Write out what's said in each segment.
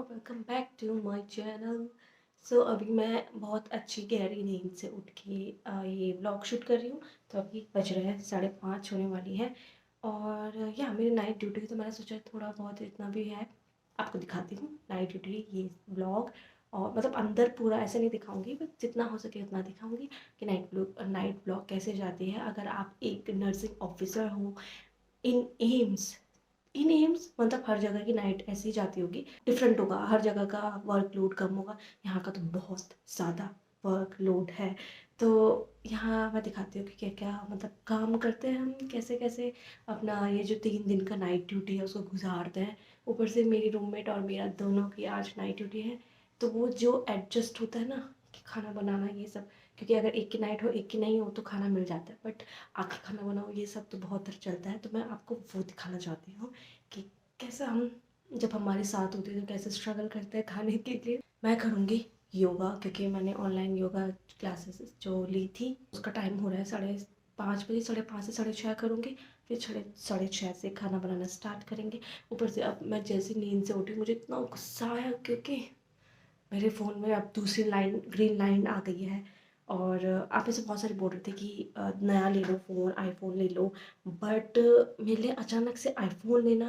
Welcome back to my channel. So अभी मैं बहुत अच्छी गहरी नींद से उठ के ये व्लॉग शूट कर रही हूँ। तो अभी बज रहे हैं 5:30 होने वाली है और या मेरी नाइट ड्यूटी, तो मैंने सोचा थोड़ा बहुत इतना भी है आपको दिखाती हूँ नाइट ड्यूटी ये व्लॉग। और मतलब अंदर पूरा ऐसे नहीं दिखाऊंगी, बट जितना हो सके उतना दिखाऊंगी कि नाइट व्लॉग कैसे जाती है। अगर आप एक नर्सिंग ऑफिसर हो इन एम्स, इन एम्स मतलब हर जगह की नाइट ऐसे ही जाती होगी, डिफरेंट होगा, हर जगह का वर्कलोड कम होगा। यहाँ का तो बहुत ज़्यादा वर्कलोड है। तो यहाँ मैं दिखाती हूँ कि क्या क्या मतलब काम करते हैं हम, कैसे कैसे अपना ये जो 3 दिन का नाइट ड्यूटी है उसको गुजारते हैं। ऊपर से मेरी रूममेट और मेरा दोनों की आज नाइट ड्यूटी है, तो वो जो एडजस्ट होता है ना कि खाना बनाना ये सब, क्योंकि अगर एक की नाइट हो एक की नहीं हो तो खाना मिल जाता है, बट आके खाना बनाओ ये सब तो बहुत देर चलता है। तो मैं आपको वो दिखाना चाहती हूँ कि कैसे हम जब हमारे साथ होते हैं तो कैसे स्ट्रगल करते हैं खाने के लिए। मैं करूँगी योगा, क्योंकि मैंने ऑनलाइन योगा क्लासेस जो ली थी उसका टाइम हो रहा है 5:30 बजे। 5:30 से 6:30 करूँगी, फिर 6:30 से खाना बनाना स्टार्ट करेंगे। ऊपर से अब मैं जैसे नींद से उठी मुझे इतना गुस्सा आया क्योंकि मेरे फ़ोन में अब दूसरी लाइन ग्रीन लाइन आ गई है। और आप में से बहुत सारे बोल रहे थे कि नया ले लो फ़ोन, आईफ़ोन ले लो, बट मेरे लिए अचानक से आईफ़ोन लेना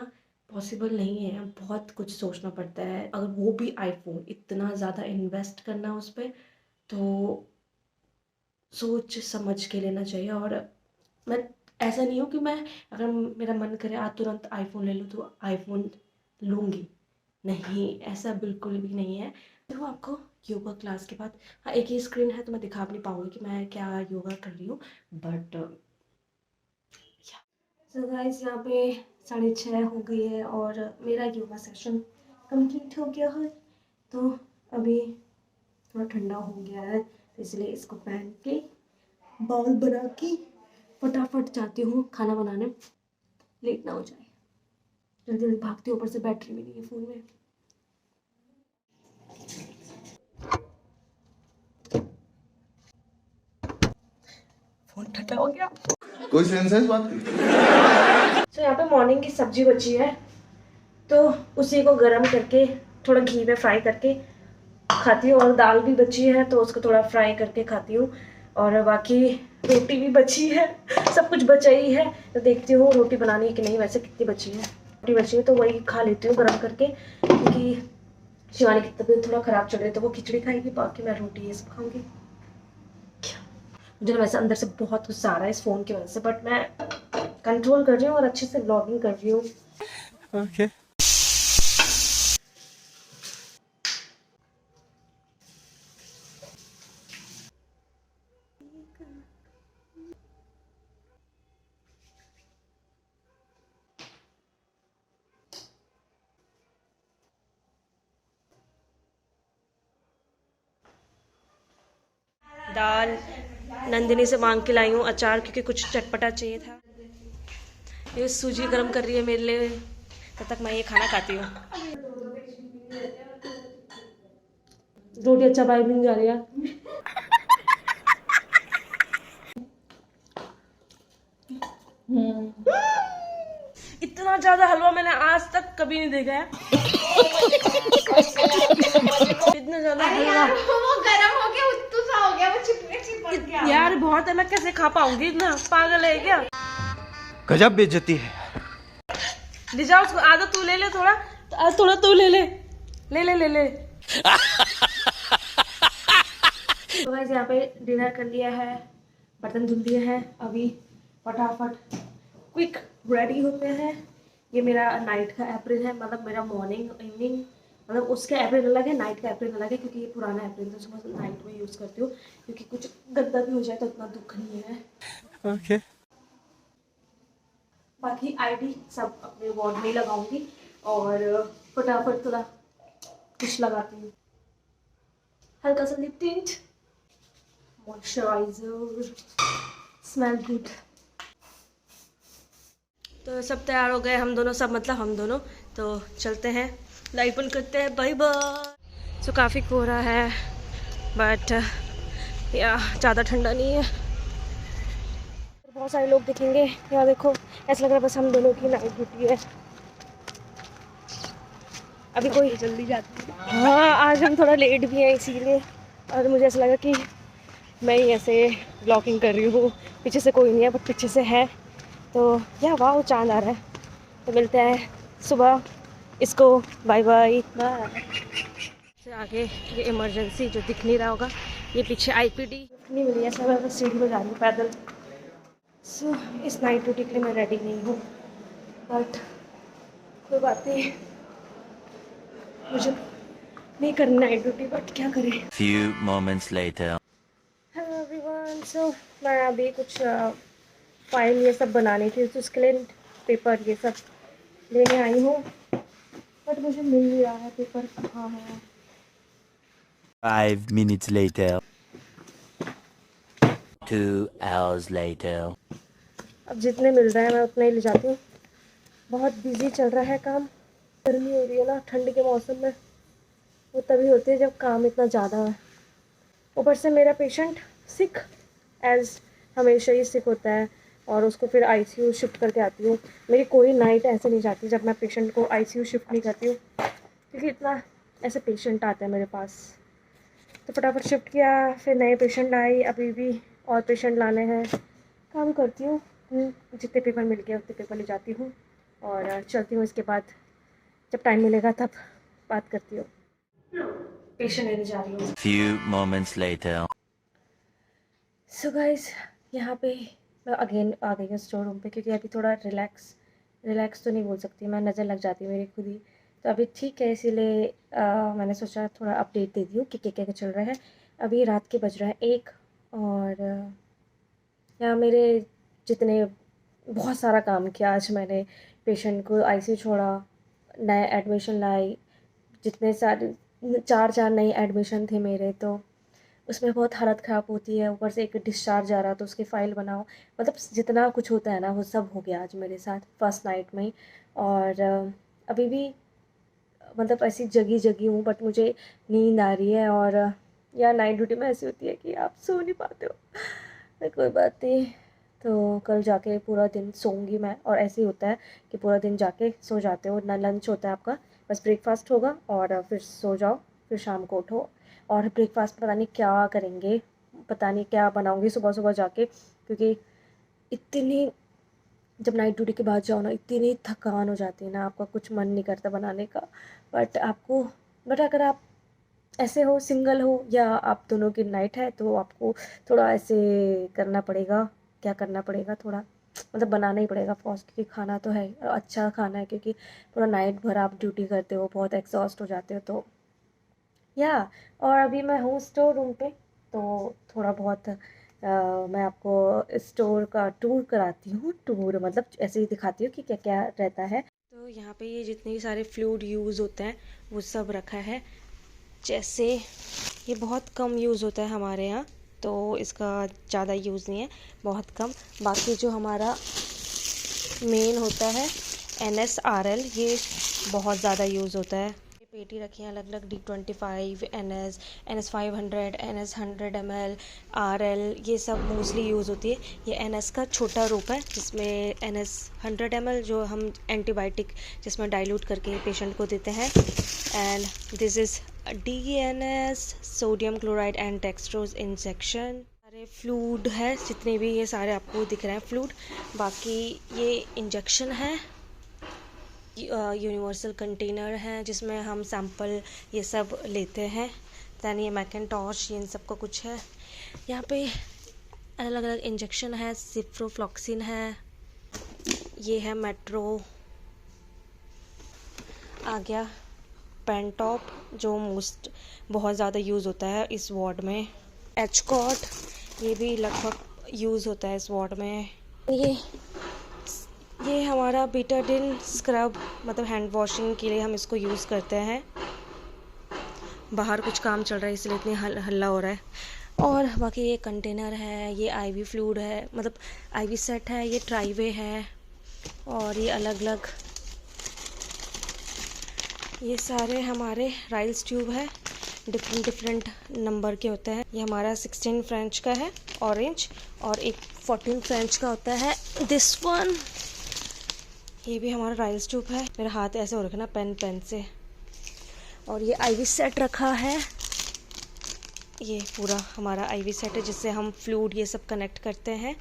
पॉसिबल नहीं है। बहुत कुछ सोचना पड़ता है, अगर वो भी आईफ़ोन इतना ज़्यादा इन्वेस्ट करना उस पर, तो सोच समझ के लेना चाहिए। और मैं ऐसा नहीं हूँ कि मैं अगर मेरा मन करे आज तुरंत आईफ़ोन ले लूँ तो आईफ़ोन लूँगी, नहीं ऐसा बिल्कुल भी नहीं है। देखो आपको योगा क्लास के बाद, हाँ एक ही स्क्रीन है तो मैं दिखा भी नहीं पाऊँगी कि मैं क्या योगा कर रही हूँ, बट सो गाइस यहाँ पे 6:30 हो गई है और मेरा योगा सेशन कंप्लीट हो गया है। तो अभी थोड़ा ठंडा हो गया है तो इसलिए इसको पहन के बाल बना के फटाफट जाती हूँ खाना बनाने, लेट ना हो जाए। जल्दी जल्दी भागती हूँ, ऊपर से बैटरी भी नहीं है फ़ोन में। फोन ठंडा हो गया। कोई सेंस है इस बात की? तो यहाँ पे मॉर्निंग की सब्जी बची है तो उसी को गरम करके थोड़ा घी में फ्राई करके खाती हूँ, और दाल भी बची है तो उसको थोड़ा फ्राई करके खाती हूँ, और बाकी रोटी भी बची है। सब कुछ बचा ही है तो देखती हूँ रोटी बनानी है कि नहीं। वैसे कितनी बची है, रोटी बची है तो वही खा लेती हूँ गरम करके, क्योंकि शिवानी की तबीयत थोड़ा ख़राब चल रही है तो वो खिचड़ी खाएगी, बाकी मैं रोटी ये सब खाऊंगी। मुझे वैसे अंदर से बहुत गुस्सा आ रहा है इस फ़ोन की वजह से, बट मैं कंट्रोल कर रही हूँ और अच्छे से व्लॉगिंग कर रही हूँ। ओके। दाल नंदिनी से मांग के लाई हूँ, अचार क्योंकि कुछ चटपटा चाहिए था। ये सूजी गर्म कर रही है मेरे लिए, तब तक मैं ये खाना खाती हूँ। रोटी अच्छा बाइब नहीं जा रही है। इतना ज्यादा हलवा मैंने आज तक कभी नहीं देखा है। इतना ज्यादा हलवा वो गरम हो गया, उत्तू सा हो गया, वो चिपक गया। यार बहुत है, मैं कैसे खा पाऊंगी, इतना पागल है क्या? गजब बेइज्जती है। ले जाओ उसको, आधा तू ले ले, थोड़ा थोड़ा तू ले ले ले ले ले ले। तो गाइस यहाँ पे डिनर कर लिया है, बर्तन धुल दिए हैं, अभी फटाफट क्विक रेडी होते हैं। ये मेरा नाइट का एप्रिल है, मतलब मेरा मॉर्निंग इवनिंग मतलब उसका एप्रिल अलग है, नाइट का एप्रिल अलग है, क्योंकि ये पुराना एप्रिल था, सुबह नाइट में यूज़ करती हूँ, क्योंकि कुछ गंदा भी हो जाए तो इतना दुख नहीं है। ओके। बाकी आईडी सब अपने वार्ड में लगाऊंगी और फटाफट थोड़ा कुछ लगाती हूँ, हल्का सा lip tint, moisturiser, smell good. तो सब तैयार हो गए हम दोनों, सब मतलब हम दोनों, तो चलते हैं, लाइट बंद करते हैं, बाय बाय। सो काफ़ी कोहरा है बट या ज़्यादा ठंडा नहीं है। बहुत सारे लोग दिखेंगे यहाँ, देखो ऐसा लग रहा है बस हम दोनों की नाइट ड्यूटी है। अभी कोई जल्दी जाती है। हाँ, आज हम थोड़ा लेट भी हैं इसीलिए, और मुझे ऐसा लगा कि मैं ही ऐसे ब्लॉगिंग कर रही हूँ, पीछे से कोई नहीं है बट पीछे से है। तो या वाह, चाँद आ रहा है। तो मिलते हैं सुबह, इसको बाय बाय बाय। से आगे ये इमरजेंसी जो दिख नहीं रहा होगा, ये पीछे IPD नहीं मिली है, सब मैं बस सीढ़ी में जा रही हूँ पैदल। सो इस नाइट ड्यूटी के लिए मैं रेडी नहीं हूँ, बट कोई बात नहीं, मुझे नहीं करनी नाइट ड्यूटी, बट क्या करें। Few moments later. Hello everyone. So मैं अभी कुछ फाइल ये सब बनानी थी, तो उसके लिए पेपर ये सब लेने आई हूँ, बट मुझे मिल नहीं रहा है पेपर, कहाँ है। 5 minutes later. 2 hours later. अब जितने मिल रहे हैं मैं उतने ही ले जाती हूँ। बहुत बिजी चल रहा है काम, गर्मी हो रही है ना, ठंड के मौसम में वो तभी होती है जब काम इतना ज़्यादा है। ऊपर से मेरा पेशेंट सिक, एज हमेशा ही सिक होता है, और उसको फिर ICU शिफ्ट करके आती हूँ। मेरी कोई नाइट ऐसे नहीं जाती जब मैं पेशेंट को ICU शिफ्ट नहीं करती हूँ, क्योंकि इतना ऐसे पेशेंट आते हैं मेरे पास। तो फटाफट शिफ्ट किया, फिर नए पेशेंट आए, अभी भी और पेशेंट लाने हैं, काम करती हूँ। जितने पेपर मिल गए उतने पेपर ले जाती हूँ और चलती हूँ। इसके बाद जब टाइम मिलेगा तब बात करती हूँ। पेशेंट लेने जा रही हूँ। Few moments later. So guys, यहाँ पे मैं अगेन आ गई हूँ स्टोर रूम पे, क्योंकि अभी थोड़ा रिलैक्स तो नहीं बोल सकती मैं, नज़र लग जाती है मेरी खुद ही। तो अभी ठीक है, इसीलिए मैंने सोचा थोड़ा अपडेट दे दी हूँ कि क्या क्या चल रहा है। अभी रात के बज रहा है 1, और यहाँ मेरे जितने बहुत सारा काम किया आज मैंने। पेशेंट को ICU छोड़ा, नए एडमिशन लाई, जितने सारे 4 नए एडमिशन थे मेरे, तो उसमें बहुत हालत ख़राब होती है। ऊपर से एक डिस्चार्ज आ रहा, तो उसकी फ़ाइल बनाओ, मतलब जितना कुछ होता है ना वो सब हो गया आज मेरे साथ फर्स्ट नाइट में ही। और अभी भी मतलब ऐसी जगी हूँ, बट मुझे नींद आ रही है। और या नाइट ड्यूटी में ऐसी होती है कि आप सो नहीं पाते हो, पर कोई बात नहीं। तो कल जाके पूरा दिन सोऊंगी मैं, और ऐसे ही होता है कि पूरा दिन जाके सो जाते हो ना, लंच होता है आपका, बस ब्रेकफास्ट होगा और फिर सो जाओ, फिर शाम को उठो। और ब्रेकफास्ट पता नहीं क्या करेंगे, पता नहीं क्या बनाऊंगी सुबह सुबह जाके, क्योंकि इतनी जब नाइट ड्यूटी के बाद जाओ ना, इतनी थकान हो जाती है ना, आपका कुछ मन नहीं करता बनाने का। बट अगर आप ऐसे हो, सिंगल हो, या आप दोनों की नाइट है, तो आपको थोड़ा ऐसे करना पड़ेगा। क्या करना पड़ेगा, थोड़ा मतलब बनाना ही पड़ेगा ऑफकोर्स, क्योंकि खाना तो है और अच्छा खाना है, क्योंकि पूरा नाइट भर आप ड्यूटी करते हो, बहुत एग्जॉस्ट हो जाते हो। तो या और अभी मैं हूँ स्टोर रूम पे, तो थोड़ा बहुत मैं आपको स्टोर का टूर कराती हूँ। टूर मतलब ऐसे ही दिखाती हूँ कि क्या क्या रहता है। तो यहाँ पे ये जितने सारे फ्लूइड यूज़ होते हैं वो सब रखा है। जैसे ये बहुत कम यूज़ होता है हमारे यहाँ, तो इसका ज़्यादा यूज़ नहीं है, बहुत कम। बाकी जो हमारा मेन होता है NSRL, ये बहुत ज़्यादा यूज़ होता है। पेटी रखी है अलग अलग, D25, NS 500, NS 100 ml, RL, ये सब मोस्टली यूज़ होती है। ये NS का छोटा रूप है, जिसमें NS 100 ml जो हम एंटीबायोटिक जिसमें डाइल्यूट करके पेशेंट को देते हैं, and this is DNS sodium chloride and dextrose injection. सारे फ्लूइड है जितने भी, ये सारे आपको दिख रहे हैं फ्लूइड। बाकी ये इंजेक्शन है, यूनिवर्सल कंटेनर है जिसमें हम सैंपल ये सब लेते हैं। दैन ये मैकेंटॉश, ये इन सब का कुछ है। यहाँ पे अलग अलग इंजेक्शन है, सिप्रोफ्लॉक्सिन है, ये है मेट्रो, आ गया पेंटॉप जो बहुत ज़्यादा यूज़ होता है इस वार्ड में, एचकॉट, ये भी लगभग यूज़ होता है इस वार्ड में। ये हमारा बीटाडिन स्क्रब, मतलब हैंड वॉशिंग के लिए हम इसको यूज़ करते हैं। बाहर कुछ काम चल रहा है इसलिए इतनी हल्ला हो रहा है। और बाकी ये कंटेनर है, ये IV फ्लूइड है, मतलब IV सेट है, ये ट्राईवे है, और ये अलग अलग ये सारे हमारे राइल्स ट्यूब है, डिफरेंट नंबर के होते हैं। ये हमारा 16 फ्रेंच का है ऑरेंज, और एक 14 फ्रेंच का होता है दिस वन। ये भी हमारा राइल्स ट्यूब है। मेरा हाथ ऐसे हो रखा ना पेन से, और ये आईवी सेट रखा है, ये पूरा हमारा आईवी सेट है जिससे हम फ्लूइड ये सब कनेक्ट करते हैं।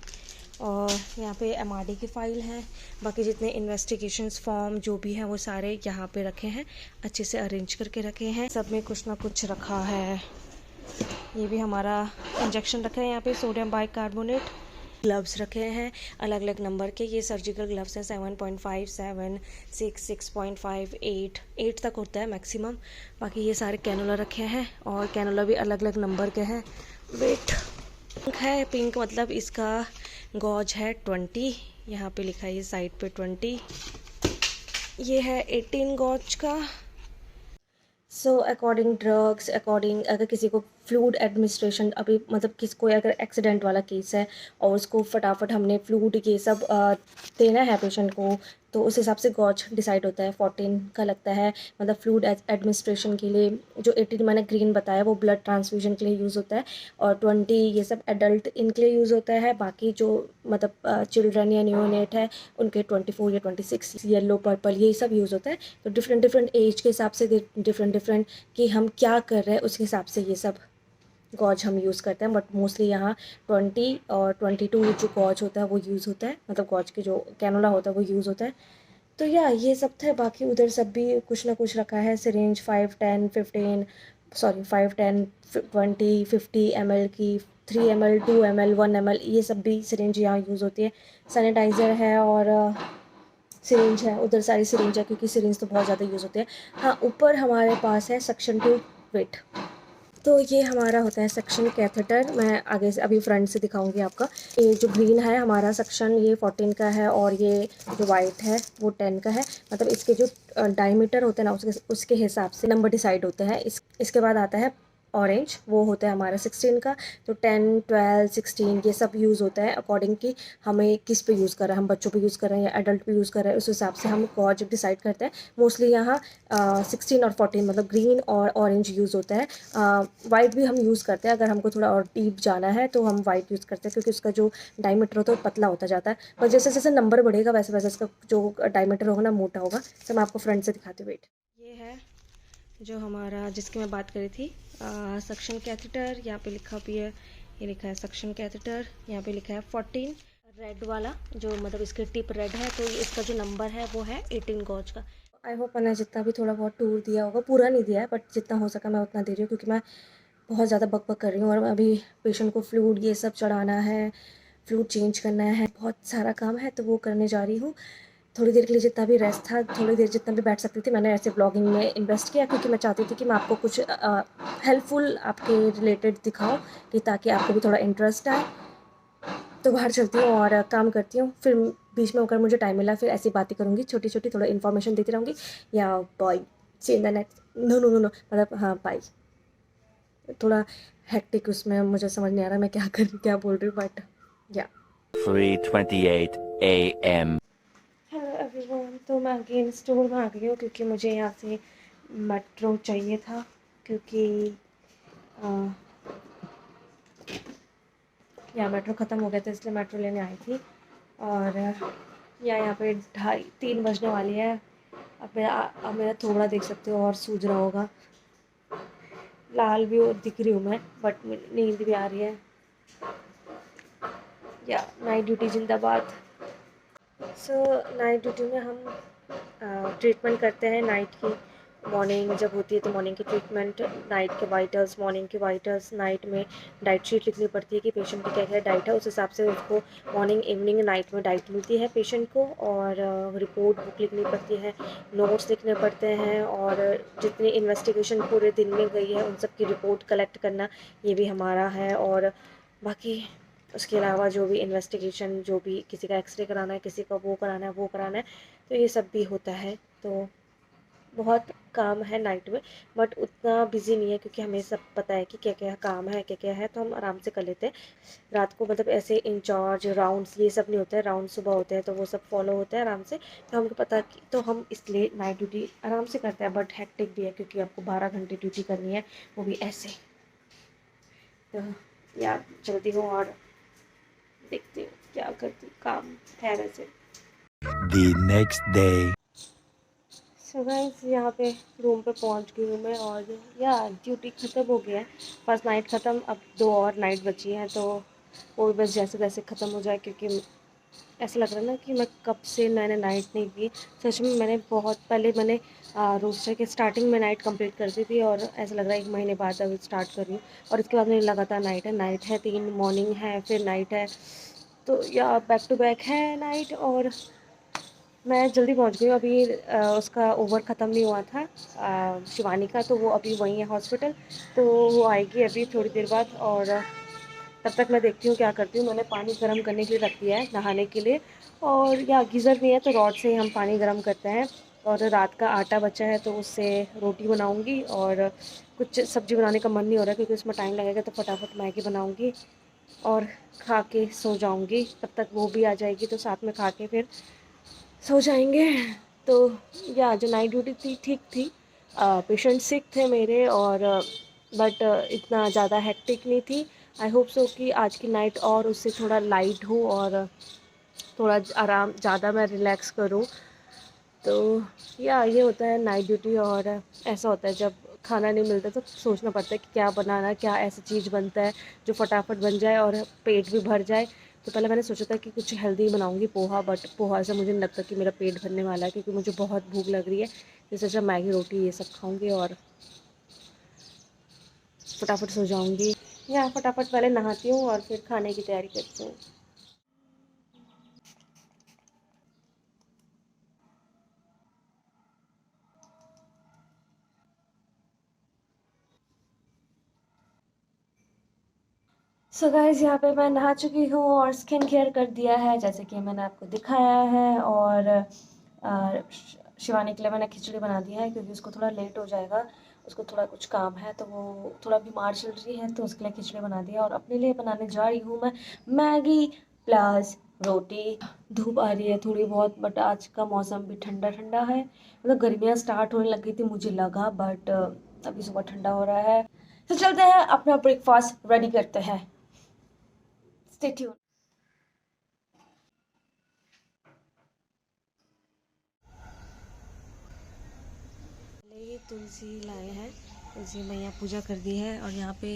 और यहाँ पे एमआरडी की फ़ाइल है, बाकी जितने इन्वेस्टिगेशंस फॉर्म जो भी हैं वो सारे यहाँ पे रखे हैं, अच्छे से अरेंज करके रखे हैं, सब में कुछ ना कुछ रखा है। ये भी हमारा इंजेक्शन रखा है यहाँ पे, सोडियम बाइकार्बोनेट। ग्लव्स रखे हैं अलग अलग नंबर के, ये सर्जिकल ग्लव्स हैं 7.5, 7, 6, 6.5, 8 तक होता है मैक्सिमम। बाकी ये सारे कैनुला रखे हैं और कैनुला भी अलग अलग नंबर के हैं। वेट पिंक है, पिंक मतलब इसका गॉज है 20, यहाँ पे लिखा है ये साइड पे 20। ये है 18 गॉज का। सो अकॉर्डिंग ड्रग्स, अकॉर्डिंग अगर किसी को फ्लूइड एडमिनिस्ट्रेशन, अभी मतलब कोई अगर एक्सीडेंट वाला केस है और उसको फटाफट हमने फ्लूइड ये सब देना है पेशेंट को, तो उस हिसाब से गॉज डिसाइड होता है। 14 का लगता है, मतलब फ्लूइड एडमिनिस्ट्रेशन के लिए। जो 18 मैंने ग्रीन बताया वो ब्लड ट्रांसफ्यूजन के लिए यूज़ होता है, और 20 ये सब एडल्ट इनके लिए यूज़ होता है। बाकी जो मतलब चिल्ड्रन या न्यूनेट है उनके 24 या 26, येलो पर्पल ये सब यूज़ होता है। तो डिफरेंट डिफरेंट एज के हिसाब से डिफरेंट कि हम क्या कर रहे हैं उसके हिसाब से ये सब गॉज हम यूज़ करते हैं। बट मोस्टली यहाँ 20 और 22 जो गॉज होता है वो यूज़ होता है, मतलब गॉज के जो कैनुला होता है वो यूज़ होता है। तो या ये सब था, बाकी उधर सब भी कुछ ना कुछ रखा है। सिरेंज 5, 10, 15 सॉरी 5, 10, 20, 50 ml की, 3 ml, 2 ml, 1 ml ये सब भी सिरेंज यहाँ यूज़ होती है। सैनिटाइज़र है और सिरिंज है, उधर सारी सिरिंज है क्योंकि सिरिंज तो बहुत ज़्यादा यूज़ होते हैं। हाँ, ऊपर हमारे पास है सक्शन ट्यूब वेट, तो ये हमारा होता है सक्शन कैथेटर। मैं आगे से अभी फ्रंट से दिखाऊंगी आपका। ये जो ग्रीन है हमारा सक्शन, ये 14 का है, और ये जो वाइट है वो 10 का है। मतलब इसके जो डायमीटर होते हैं ना उसके हिसाब से नंबर डिसाइड होते हैं। इसके बाद आता है ऑरेंज, वो होता है हमारा 16 का। तो 10, 12, 16 ये सब यूज़ होता है अकॉर्डिंग कि हमें किस पे यूज़ कर रहे हैं, हम बच्चों पे यूज़ कर रहे हैं या एडल्ट पे यूज़ कर रहे हैं, उस हिसाब से हम गॉज डिसाइड करते हैं। मोस्टली यहाँ 16 और 14 मतलब ग्रीन और ऑरेंज यूज़ होता है। वाइट भी हम यूज़ करते हैं, अगर हमको थोड़ा और डीप जाना है तो हम वाइट यूज़ करते हैं क्योंकि उसका जो डायमीटर होता है वो पतला होता जाता है। पर जैसे जैसे नंबर बढ़ेगा वैसे वैसे इसका जो डायमीटर होगा ना मोटा होगा। तो मैं आपको फ्रंट से दिखाती हूँ। वेट, ये है जो हमारा जिसकी मैं बात करी थी सक्शन कैथेटर। यहाँ पे लिखा भी है, ये लिखा है सक्शन कैथेटर, यहाँ पे लिखा है 14 रेड वाला, जो मतलब इसकी टिप रेड है, तो इसका जो नंबर है वो है 18 गॉज का। आई होप मैंने जितना भी थोड़ा बहुत टूर दिया होगा, पूरा नहीं दिया है बट जितना हो सका मैं उतना दे रही हूँ, क्योंकि मैं बहुत ज़्यादा बक कर रही हूँ और अभी पेशेंट को फ्लूइड ये सब चढ़ाना है, फ्लूइड चेंज करना है, बहुत सारा काम है, तो वो करने जा रही हूँ। थोड़ी देर के लिए जितना भी रेस्ट था, थोड़ी देर जितना भी बैठ सकती थी, मैंने ऐसे ब्लॉगिंग में इन्वेस्ट किया क्योंकि मैं चाहती थी कि मैं आपको कुछ हेल्पफुल आपके रिलेटेड दिखाऊं, कि ताकि आपको भी थोड़ा इंटरेस्ट आए। तो बाहर चलती हूँ और काम करती हूँ, फिर बीच में अगर मुझे टाइम मिला फिर ऐसी बातें करूँगी, छोटी छोटी थोड़ा इन्फॉर्मेशन देती रहूँगी। या bye, see in the next, no मतलब हाँ बाय। थोड़ा हेक्टिक उसमें मुझे समझ नहीं आ रहा मैं क्या बोल रही हूँ, बट या 3:28 a.m. Hello everyone. तो मैं अगेन स्टोर में आ गई हूँ क्योंकि मुझे यहाँ से मेट्रो चाहिए था, क्योंकि यहाँ मेट्रो ख़त्म हो गया था, इसलिए मेट्रो लेने आई थी। और यहाँ पे 2:30 बजने वाली है। अब मेरा थोड़ा देख सकते हो और सूझ रहा होगा, लाल भी दिख रही हूँ मैं, बट नींद भी आ रही है। या नाइट ड्यूटी जिंदाबाद। सो नाइट ड्यूटी में हम ट्रीटमेंट करते हैं नाइट की। मॉर्निंग जब होती है तो मॉर्निंग की ट्रीटमेंट, नाइट के वाइटल्स, मॉर्निंग के वाइटल्स। नाइट में डाइट शीट लिखनी पड़ती है कि पेशेंट की क्या क्या डाइट है, उस हिसाब से उसको मॉर्निंग, इवनिंग, नाइट में डाइट मिलती है पेशेंट को। और रिपोर्ट बुक लिखनी पड़ती है, नोट्स लिखने पड़ते हैं, और जितनी इन्वेस्टिगेशन पूरे दिन में गई है उन सब की रिपोर्ट कलेक्ट करना ये भी हमारा है। और बाकी उसके अलावा जो भी इन्वेस्टिगेशन, जो भी किसी का एक्सरे कराना है, किसी का वो कराना है, वो कराना है, तो ये सब भी होता है। तो बहुत काम है नाइट में, बट उतना बिजी नहीं है क्योंकि हमें सब पता है कि क्या क्या काम है, क्या क्या है, तो हम आराम से कर लेते हैं रात को। मतलब ऐसे इंचार्ज राउंड्स ये सब नहीं होते हैं, राउंड सुबह होते हैं तो वो सब फॉलो होते हैं आराम से। तो हमको पता कि तो हम इसलिए नाइट ड्यूटी आराम से करते हैं, बट हेक्टिक भी है क्योंकि आपको 12 घंटे ड्यूटी करनी है, वो भी ऐसे। तो यार जल्दी हो और देखती हूँ क्या करती हूँ, काम है वैसे। The next day. So guys यहाँ पे रूम पे पहुँच गई हूँ मैं, और या ड्यूटी ख़त्म हो गया है। फर्स्ट नाइट ख़त्म, अब 2 और नाइट बची हैं, तो वो भी बस जैसे तैसे ख़त्म हो जाए, क्योंकि ऐसा लग रहा है ना कि मैं कब से मैंने नाइट नहीं की। सच में मैंने बहुत पहले मैंने रोस्टर के स्टार्टिंग में नाइट कंप्लीट कर दी थी, और ऐसा लग रहा है 1 महीने बाद अब स्टार्ट कर रही हूँ, और इसके बाद मेरी लगातार नाइट है 3 मॉर्निंग है, फिर नाइट है, तो या बैक टू बैक है नाइट। और मैं जल्दी पहुंच गई हूँ अभी। उसका ओवर ख़त्म नहीं हुआ था शिवानी का, तो वो अभी वहीं है हॉस्पिटल, तो वो आएगी अभी थोड़ी देर बाद, और तब तक मैं देखती हूँ क्या करती हूँ। मैंने पानी गर्म करने के लिए रख दिया है नहाने के लिए, और या गीज़र नहीं है तो रॉड से ही हम पानी गर्म करते हैं। और रात का आटा बचा है तो उससे रोटी बनाऊँगी, और कुछ सब्ज़ी बनाने का मन नहीं हो रहा क्योंकि उसमें टाइम लगेगा, तो फटाफट मैगी बनाऊँगी और खा के सो जाऊँगी। तब तक वो भी आ जाएगी तो साथ में खा के फिर सो जाएंगे। तो या जो नाइट ड्यूटी थी ठीक थी, पेशेंट सिक थे मेरे, और बट इतना ज़्यादा हेक्टिक नहीं थी। आई होप सो कि आज की नाइट और उससे थोड़ा लाइट हो, और थोड़ा आराम ज़्यादा मैं रिलैक्स करूँ। तो या ये होता है नाइट ड्यूटी, और ऐसा होता है जब खाना नहीं मिलता तो सोचना पड़ता है कि क्या बनाना, क्या ऐसी चीज़ बनता है जो फटाफट बन जाए और पेट भी भर जाए। तो पहले मैंने सोचा था कि कुछ हेल्दी बनाऊंगी, पोहा, बट पोहा से मुझे नहीं लगता कि मेरा पेट भरने वाला है, क्योंकि मुझे बहुत भूख लग रही है। जैसे जब मैगी रोटी ये सब खाऊंगी और फटाफट सो जाऊंगी, या फटाफट पहले नहाती हूँ और फिर खाने की तैयारी करती हूँ। सो गाइस यहाँ पे मैं नहा चुकी हूँ और स्किन केयर कर दिया है जैसे कि मैंने आपको दिखाया है, और शिवानी के लिए मैंने खिचड़ी बना दिया है क्योंकि उसको थोड़ा लेट हो जाएगा, उसको थोड़ा कुछ काम है, तो वो थोड़ा बीमार चल रही है, तो उसके लिए खिचड़ी बना दिया। और अपने लिए बनाने जा रही हूँ मैं मैगी प्लस रोटी। धूप आ रही है थोड़ी बहुत, बट आज का मौसम भी ठंडा ठंडा है, मतलब गर्मियाँ स्टार्ट होने लग गई थी मुझे लगा, बट अभी सुबह ठंडा हो रहा है। तो चलते हैं अपना ब्रेकफास्ट रेडी करते हैं। Stay tuned. ये तुलसी लाए हैं, तुलसी मैया पूजा कर दी है, और यहाँ पे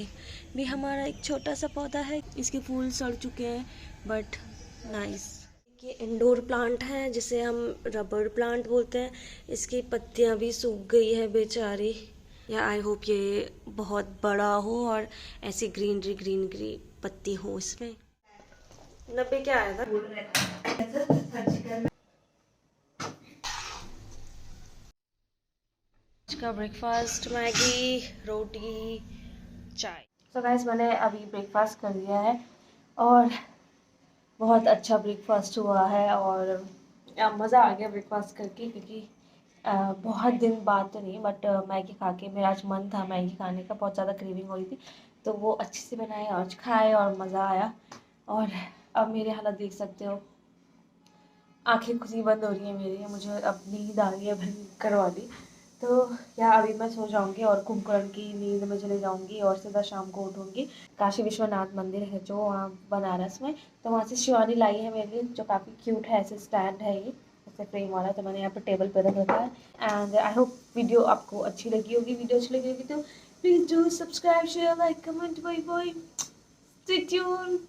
भी हमारा एक छोटा सा पौधा है, इसके फूल सड़ चुके हैं बट नाइस। ये इंडोर प्लांट है जिसे हम रबर प्लांट बोलते हैं, इसकी पत्तियाँ भी सूख गई है बेचारी। या आई होप ये बहुत बड़ा हो और ऐसी ग्रीनरी ग्रीनरी पत्ती हो इसमें। 90 क्या आया था? आज का ब्रेकफास्ट मैगी रोटी चाय। तो गाइस मैंने अभी ब्रेकफास्ट कर लिया है, और बहुत अच्छा ब्रेकफास्ट हुआ है, और मज़ा आ गया ब्रेकफास्ट करके, क्योंकि बहुत दिन बाद तो नहीं बट मैगी खा के मेरा आज मन था मैगी खाने का, बहुत ज़्यादा क्रेविंग हो रही थी, तो वो अच्छे से बनाए और खाए और मज़ा आया। और अब मेरे हालत देख सकते हो, आंखें खुद ही बंद हो रही हैं मेरी, मुझे अब नींद आ रही है भयंकर वाली। तो या अभी मैं सो जाऊंगी और कुंभकर्ण की नींद में चले जाऊंगी, और सीधा शाम को उठूंगी। काशी विश्वनाथ मंदिर है जो वहाँ बनारस में, तो वहाँ से शिवानी लाई है मेरे लिए, जो काफ़ी क्यूट है, ऐसे स्टैंड है ये ऐसे फ्रेम वाला, तो मैंने यहाँ पर टेबल पर रख रखा है। एंड आई होप वीडियो आपको अच्छी लगी होगी। वीडियो अच्छी लगी होगी तो please do subscribe share like comment, bye bye, stay tuned.